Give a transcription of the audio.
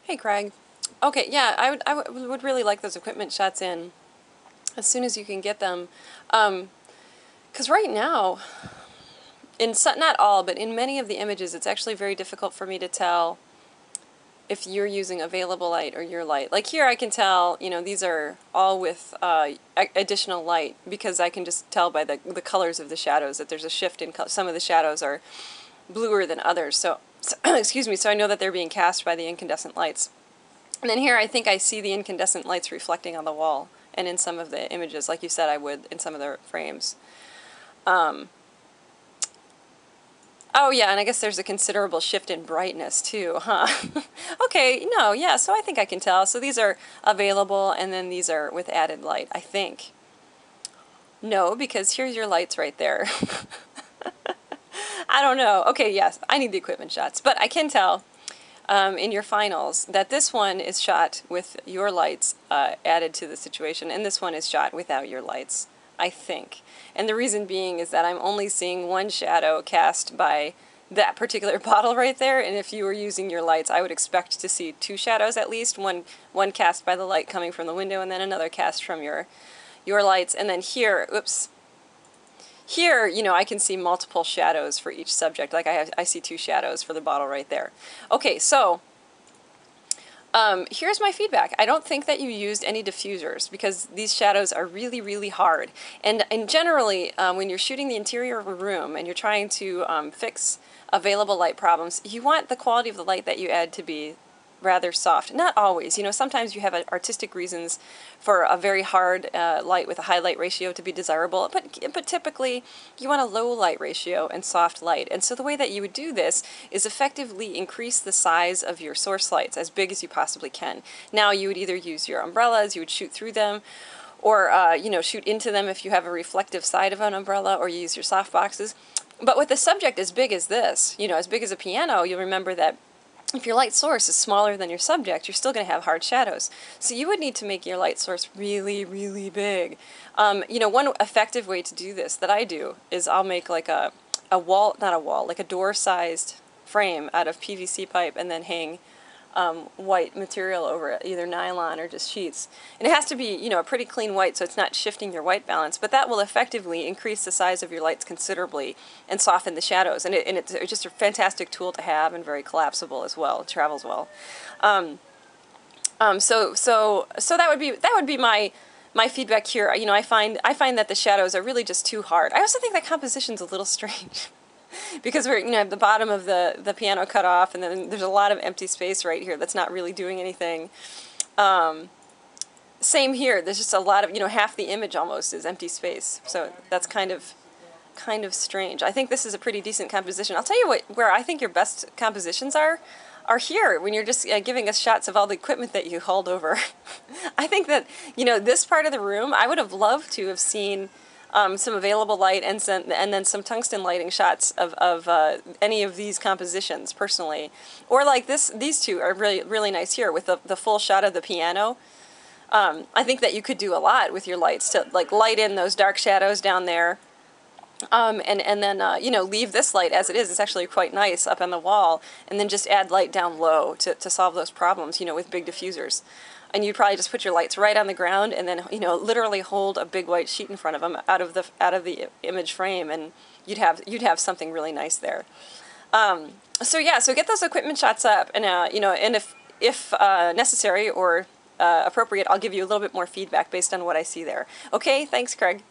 Hey, Craig. Okay, yeah, I would really like those equipment shots in as soon as you can get them. Because right now, not all, but in many of the images, it's actually very difficult for me to tell if you're using available light or your light. Like here I can tell, these are all with additional light because I can just tell by the colors of the shadows that there's a shift in color. Some of the shadows are bluer than others. So excuse me, so I know that they're being cast by the incandescent lights. And then here I think I see the incandescent lights reflecting on the wall and in some of the images, like you said I would in some of the frames. Oh yeah, and I guess there's a considerable shift in brightness too, huh? Okay, no, yeah, so I think I can tell. So these are available and then these are with added light, I think. No, because here's your lights right there. I don't know. Okay, yes, I need the equipment shots, but I can tell in your finals that this one is shot with your lights added to the situation, and this one is shot without your lights, I think. And the reason being is that I'm only seeing one shadow cast by that particular bottle right there, and if you were using your lights, I would expect to see two shadows at least, one cast by the light coming from the window, and then another cast from your lights, and then here, oops, here, I can see multiple shadows for each subject. Like I see two shadows for the bottle right there. Okay, so here's my feedback. I don't think that you used any diffusers because these shadows are really, really hard. And generally, when you're shooting the interior of a room and you're trying to fix available light problems, you want the quality of the light that you add to be rather soft. Not always. Sometimes you have artistic reasons for a very hard light with a high light ratio to be desirable, but typically you want a low light ratio and soft light. And so the way that you would do this is effectively increase the size of your source lights as big as you possibly can. Now you would either use your umbrellas, you would shoot through them, or shoot into them if you have a reflective side of an umbrella, or you use your soft boxes. But with a subject as big as this, as big as a piano, you'll remember that if your light source is smaller than your subject, you're still going to have hard shadows. So you would need to make your light source really, really big. One effective way to do this that I do is I'll make like a wall, not a wall, like a door-sized frame out of PVC pipe and then hang white material over it, either nylon or just sheets. And it has to be, a pretty clean white so it's not shifting your white balance, but that will effectively increase the size of your lights considerably and soften the shadows. And it's just a fantastic tool to have and very collapsible as well. It travels well. So that would be my feedback here. I find that the shadows are really just too hard. I also think that composition's a little strange. Because we're at the bottom of the piano cut off, and then there's a lot of empty space right here that's not really doing anything. Same here. There's just a lot of half the image almost is empty space. So that's kind of strange. I think this is a pretty decent composition. I'll tell you where I think your best compositions are here when you're just giving us shots of all the equipment that you hauled over. I think that this part of the room I would have loved to have seen. Some available light and then some tungsten lighting shots of any of these compositions personally, or like these two are really, really nice here with the full shot of the piano. I think that you could do a lot with your lights to like light in those dark shadows down there, and then leave this light as it is. It's actually quite nice up on the wall, and then just add light down low to solve those problems with big diffusers. And you'd probably just put your lights right on the ground, and then literally hold a big white sheet in front of them out of the image frame, and you'd have something really nice there. So get those equipment shots up, and and if necessary or appropriate, I'll give you a little bit more feedback based on what I see there. Okay, thanks, Craig.